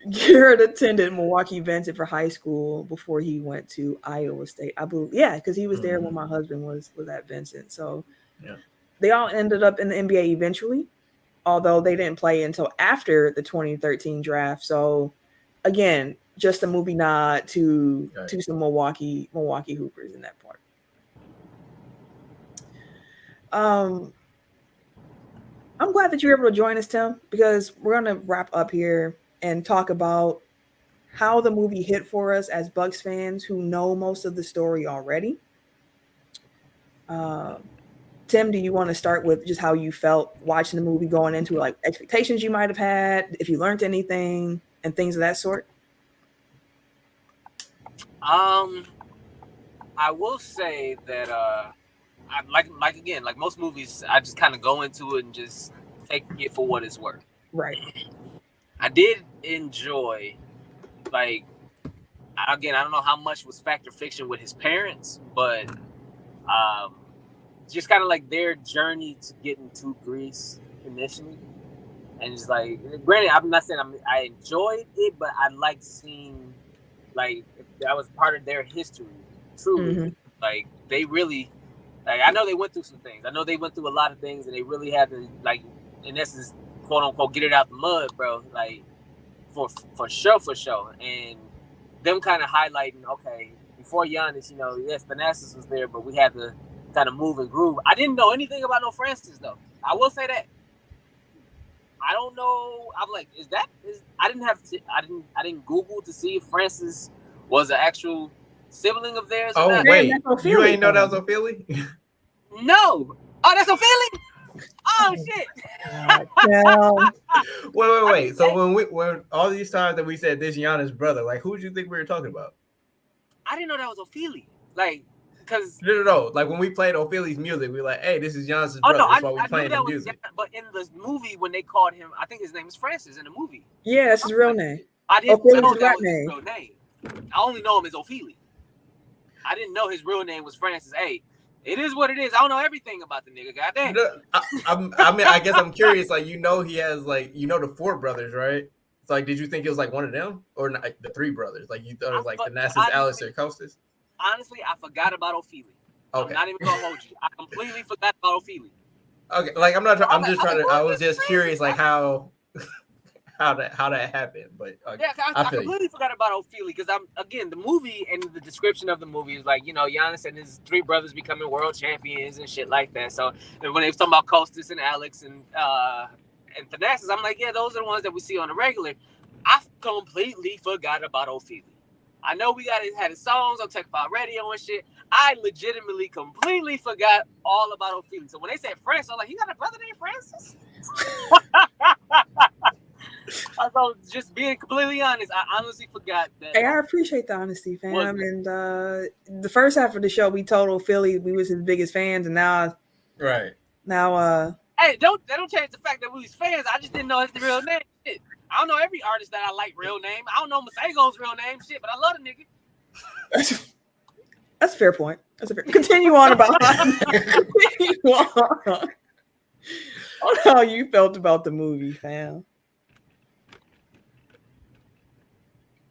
Garrett attended Milwaukee Vincent for high school before he went to Iowa State. I believe, yeah, because he was there when my husband was at Vincent. So they all ended up in the NBA eventually, although they didn't play until after the 2013 draft. So again, just a movie nod to some Milwaukee Hoopers in that part. I'm glad that you were able to join us, Tim, because we're going to wrap up here and talk about how the movie hit for us as Bucks fans who know most of the story already. Tim, do you want to start with just how you felt watching the movie, going into it, like expectations you might have had, if you learned anything, and things of that sort? I will say that I like most movies, I just kind of go into it and just take it for what it's worth. Right. I did enjoy, like, again, I don't know how much was fact or fiction with his parents, but just kind of like their journey to getting to Greece initially. And just like, granted, I'm not saying I enjoyed it, but I like seeing, like, if that was part of their history, truly. Mm-hmm. Like, they really, like, I know they went through some things. I know they went through a lot of things, and they really had to, like, in essence, quote unquote, get it out the mud, bro. Like, for sure. And them kind of highlighting, okay, before Giannis, you know, yes, Thanasis was there, but we had to kind of move and groove. I didn't know anything about no Francis, though. I will say that. I don't know. I'm like, I didn't Google to see if Francis was an actual sibling of theirs. Oh, wait, you ain't know that was Ophelia? No. Oh, that's Ophelia? Oh shit! Wait. So when all these times that we said this Giannis brother, like, who did you think we were talking about? I didn't know that was Ophelia. Like, because no. Like when we played Ophelia's music, we were like, hey, this is Giannis' brother. No, that's why we playing the music. But in the movie, when they called him, I think his name is Francis in the movie. Yeah, that's his real name. I didn't know that was his real name. I only know him as Ophelia. I didn't know his real name was Francis. Hey, it is what it is. I don't know everything about the nigga. Goddamn. I mean, I guess I'm curious. Like, you know, he has, like, you know, the four brothers, right? It's like, did you think it was like one of them or not, like, the three brothers? Like, you thought it was like Thanasis, Alistair, Kostas? Honestly, I forgot about Ophelia. Okay. I'm not even gonna hold you. I completely forgot about Ophelia. Okay, like I'm not. I'm just trying to. I was just curious, like how that happened. But I completely forgot about Ophelia because the movie and the description of the movie is like, you know, Giannis and his three brothers becoming world champions and shit like that. So when they was talking about Kostas and Alex and Thanasis, I'm like, yeah, those are the ones that we see on the regular. I completely forgot about Ophelia. I know we had his songs on Tech Foul Radio and shit. I legitimately completely forgot all about Ophelia. So when they said Francis, I'm like, you got a brother named Francis? So just being completely honest, I honestly forgot that. Hey, I appreciate the honesty, fam. And the first half of the show, we told Ophelia we was his biggest fans, and now, hey, don't change the fact that we was fans. I just didn't know his real name. Shit. I don't know every artist that I like real name. I don't know Masego's real name. Shit, but I love the nigga. That's a fair point. Continue on about continue on how you felt about the movie, fam.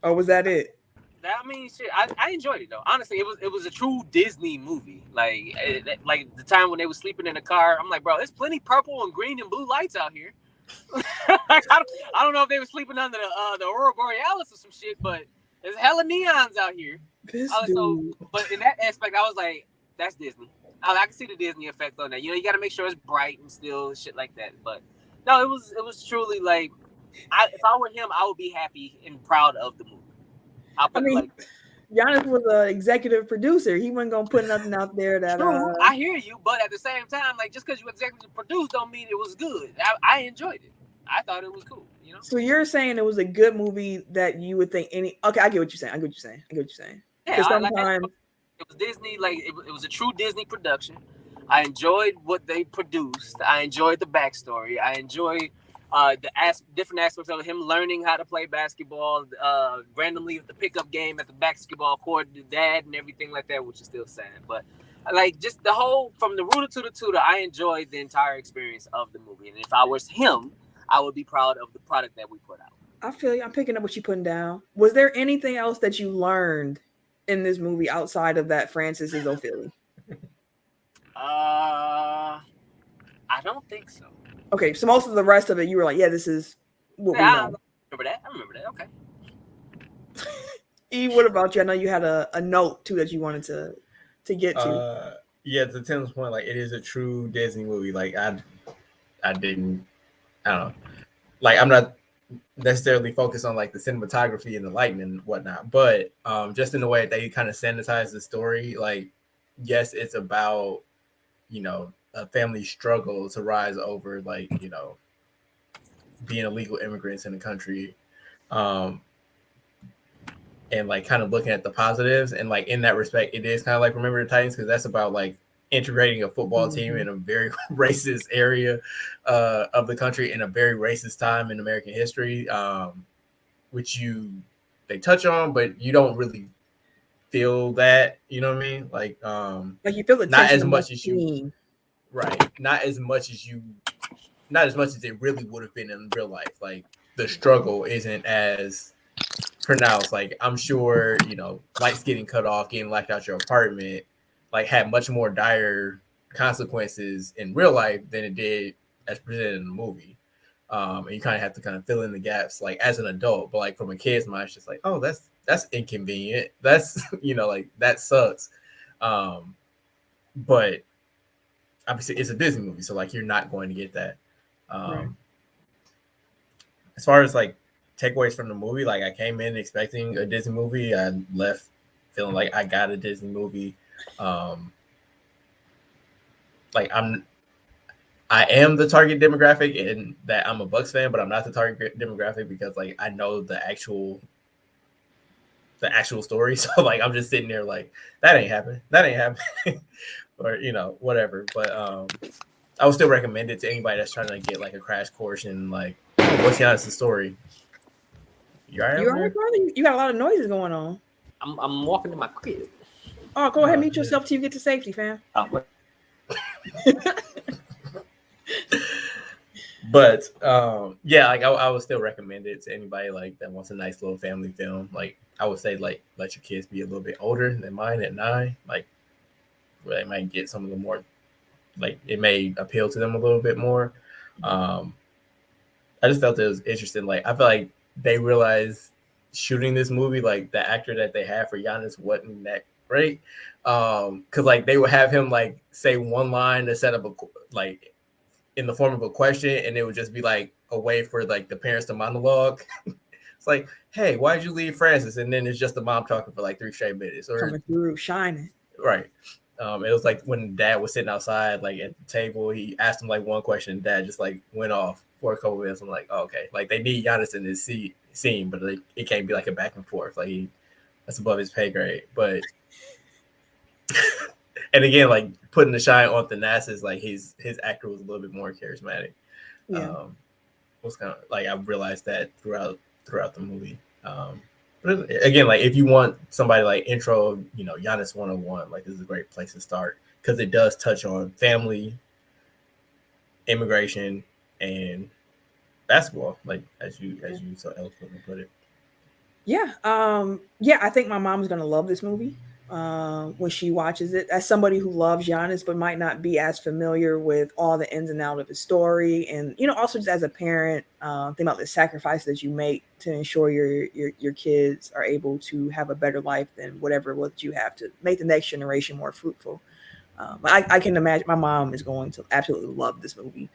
Or was that it? I mean, shit. I enjoyed it though. Honestly, it was a true Disney movie. Like the time when they were sleeping in the car. I'm like, bro, there's plenty purple and green and blue lights out here. Like, I don't know if they were sleeping under the Aurora Borealis or some shit, but there's hella neons out here. This So, dude. but in that aspect, I was like, that's Disney. I can see the Disney effect on that. You know, you got to make sure it's bright and still shit like that. But no, it was truly like, if I were him, I would be happy and proud of the movie. I'll I put it mean, like that. Giannis was an executive producer. He wasn't gonna put nothing out there that. True, I hear you, but at the same time, like just because you executive produced don't mean it was good. I enjoyed it. I thought it was cool. You know. So you're saying it was a good movie that you would think any? Okay, I get what you're saying. I get what you're saying. I get what you're saying. Yeah, Because sometimes it was Disney. Like it was a true Disney production. I enjoyed what they produced. I enjoyed the backstory. I enjoyed different aspects of him learning how to play basketball randomly with the pickup game at the basketball court, the dad and everything like that, which is still sad. But like just the whole from the rooter to the tutor, I enjoyed the entire experience of the movie. And if I was him, I would be proud of the product that we put out. I feel you. I'm picking up what you're putting down. Was there anything else that you learned in this movie outside of that Francis is Ophelia? I don't think so. Okay, so most of the rest of it, you were like, yeah, this is what we know. I remember that. Okay. E, what about you? I know you had a note too that you wanted to get to. Yeah, to Tim's point, like it is a true Disney movie. Like I don't know. Like I'm not necessarily focused on like the cinematography and the lighting and whatnot, but just in the way they kind of sanitize the story, like yes, it's about, you know, a family struggle to rise over, like, you know, being illegal immigrants in the country, and like kind of looking at the positives, and like in that respect, it is kind of like Remember the Titans, because that's about like integrating a football team in a very racist area of the country in a very racist time in American history, which they touch on, but you don't really feel that, you know what I mean? Like you feel the not as tension much as you team. right, not as much as it really would have been in real life. Like the struggle isn't as pronounced. Like I'm sure, you know, lights getting cut off, getting locked out your apartment, like had much more dire consequences in real life than it did as presented in the movie. And you kind of have to kind of fill in the gaps, like as an adult, but like from a kid's mind, it's just like, oh, that's inconvenient. That's you know, like that sucks. But obviously, it's a Disney movie, so like you're not going to get that. Right. As far as like takeaways from the movie, like I came in expecting a Disney movie, I left feeling like I got a Disney movie. Like I am the target demographic in that I'm a Bucks fan, but I'm not the target demographic because like I know the actual story. So like I'm just sitting there like that ain't happening, or you know whatever. But I would still recommend it to anybody that's trying to get like a crash course in like what's the honest story. You all right, brother? You got a lot of noises going on. I'm walking to my crib. Oh, go ahead, mute yourself till you get to safety, fam. But yeah, like I would still recommend it to anybody like that wants a nice little family film. Like I would say, like let your kids be a little bit older than mine at 9, like where they might get some of the more, like it may appeal to them a little bit more. I just felt it was interesting. Like I feel like they realized shooting this movie, like the actor that they had for Giannis wasn't that great, because like they would have him like say one line to set up a like in the form of a question, and it would just be like a way for like the parents to monologue. It's like, hey, why'd you leave Francis? And then it's just the mom talking for like 3 straight minutes. Or coming through, shining. Right. It was like when Dad was sitting outside, like at the table, he asked him like one question. Dad just like went off for a couple minutes. I'm like, oh, okay, like they need Giannis in this scene, but like, it can't be like a back and forth. Like that's above his pay grade. But and again, like putting the shine on Thanasis, like his actor was a little bit more charismatic. Yeah. Was kind of like I realized that throughout the movie. But again, like if you want somebody like intro, you know, Giannis 101, like this is a great place to start because it does touch on family, immigration, and basketball, like as you so eloquently put it. Yeah. Yeah, I think my mom's gonna love this movie when she watches it. As somebody who loves Giannis but might not be as familiar with all the ins and outs of his story, and also just as a parent, think about the sacrifice that you make to ensure your kids are able to have a better life than whatever it was that you have to make the next generation more fruitful. I can imagine my mom is going to absolutely love this movie.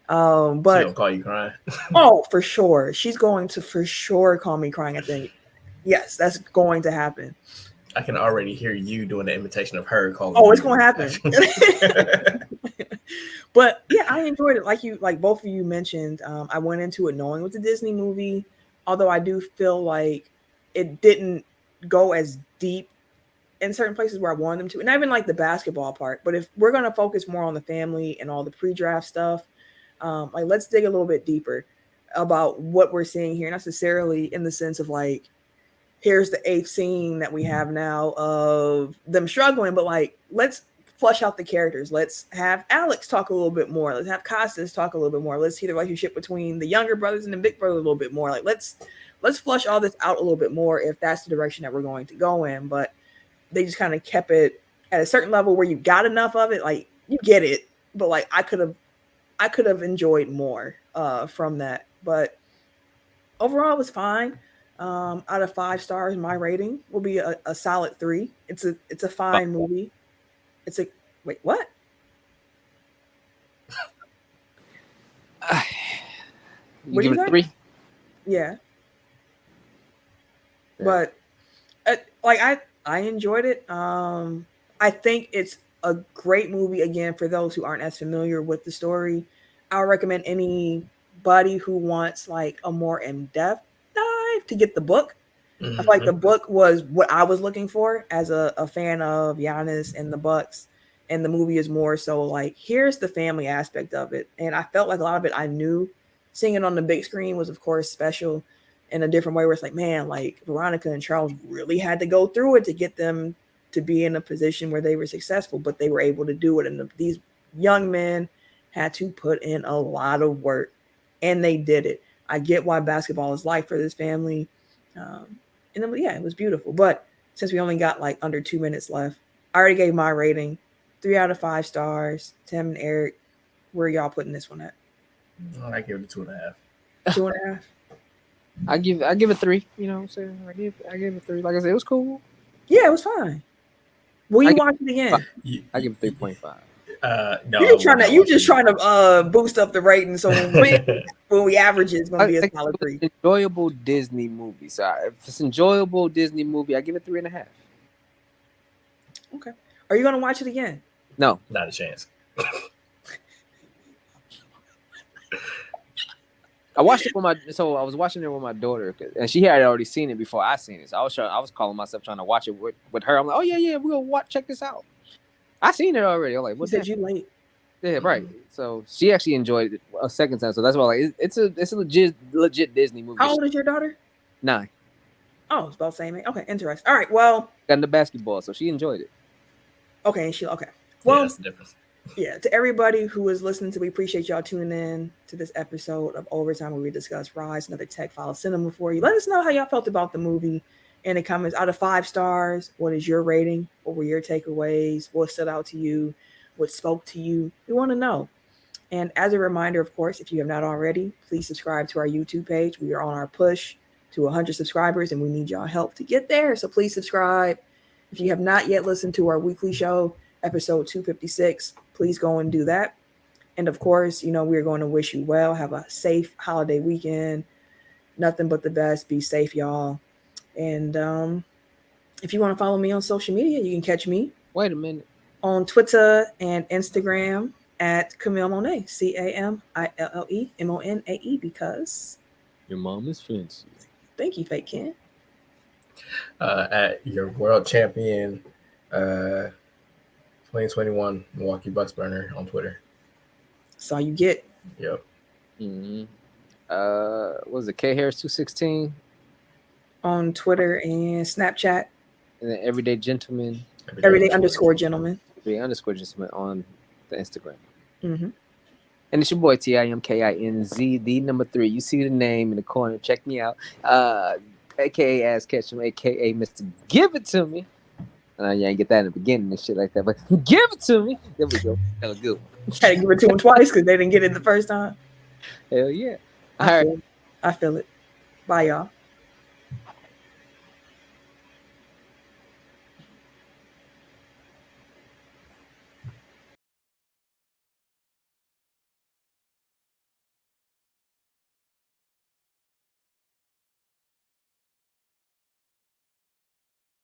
She But gonna call you crying. oh, for sure, she's going to for sure call me crying at the end. Yes, that's going to happen. I can already hear you doing the imitation of her calling Oh, it's you. going to happen. But yeah, I enjoyed it. Like both of you mentioned, I went into it knowing it was a Disney movie, although I do feel like it didn't go as deep in certain places where I wanted them to, and not even like the basketball part. But if we're gonna focus more on the family and all the pre-draft stuff, like let's dig a little bit deeper about what we're seeing here, not necessarily in the sense of like here's the eighth scene that we have now of them struggling, but like let's flush out the characters. Let's have Alex talk a little bit more. Let's have Costas talk a little bit more. Let's see the relationship between the younger brothers and the big brother a little bit more. Like let's flush all this out a little bit more if that's the direction that we're going to go in. But they just kind of kept it at a certain level where you got enough of it, like you get it, but like I could have enjoyed more from that. But overall, it was fine. Out of 5 stars, my rating will be a solid 3. It's a fine movie. It's a wait, what? You What do give you it a think? 3? Yeah, Yeah. but like I enjoyed it. I think it's a great movie again for those who aren't as familiar with the story. I would recommend anybody who wants like a more in-depth dive to get the book. I feel like the Mm-hmm. book was what I was looking for as a fan of Giannis and the Bucks. And the movie is more so like, here's the family aspect of it. And I felt like a lot of it I knew. Seeing it on the big screen was, of course, special in a different way where it's like, man, like Veronica and Charles really had to go through it to get them to be in a position where they were successful, but they were able to do it. And these young men had to put in a lot of work and they did it. I get why basketball is life for this family. Um, and then, yeah, it was beautiful. But since we only got like under 2 minutes left, I already gave my rating 3 out of 5 stars. Tim and Eric, where are y'all putting this one at? I give it a 2.5. 2.5. I give it 3. You know what I'm saying? I give it 3. Like I said, it was cool. Yeah, it was fine. Will I you give watch it again? I give it 3.5. No, You I just will trying to not you watch just it. trying to boost up the rating so when we average it, it's gonna be a It solid was 3. an enjoyable Disney movie. So if it's an enjoyable Disney movie, I give it 3.5. Okay. Are you gonna watch it again? No, Not a chance. I watched it with I was watching it with my daughter, and she had already seen it before I seen it. So I was calling myself trying to watch it with her. I'm like, oh yeah, we're gonna check this out. I seen it already. I'm like, He what said the? you late. Yeah, right. So she actually enjoyed it a second time. So that's why like it's a legit Disney movie. How old is your daughter? 9. Oh, it's about the same age. Okay, interesting. All right. Well, Got into basketball, so she enjoyed it. okay, okay. Yeah, Well, that's the difference. yeah, to everybody who is listening to, we appreciate y'all tuning in to this episode of Overtime where we discuss Rise, another Tech File Cinema for you. Let us know how y'all felt about the movie in the comments. Out of 5 stars, what is your rating? What were your takeaways? What stood out to you? What spoke to you? We want to know. And as a reminder, of course, if you have not already, please subscribe to our YouTube page. We are on our push to 100 subscribers and we need y'all help to get there. So please subscribe. If you have not yet listened to our weekly show, episode 256, please go and do that. And of course, we're going to wish you well. Have a safe holiday weekend. Nothing but the best. Be safe, y'all. And if you want to follow me on social media, you can catch me Wait a minute. on Twitter and Instagram at Camille Monet, CAMILLEMONAE, because Your mom is fancy. thank you, Fake Ken. At your world champion 2021 Milwaukee Bucks burner on Twitter. That's all you get. Yep. Mm-hmm. What was it K Harris 216 On Twitter and Snapchat. and then Everyday Gentleman. Everyday underscore gentleman. Everyday underscore gentleman on the Instagram. Mm-hmm. And it's your boy TIMKINZ, the number 3. You see the name in the corner. Check me out. aka Ass Ketchum, aka Mr. Give It To Me. You ain't get that in the beginning and shit like that, but give it to me. There we go. That was good. Had to give it to them twice because they didn't get it the first time. Hell yeah. I feel it. Bye, y'all.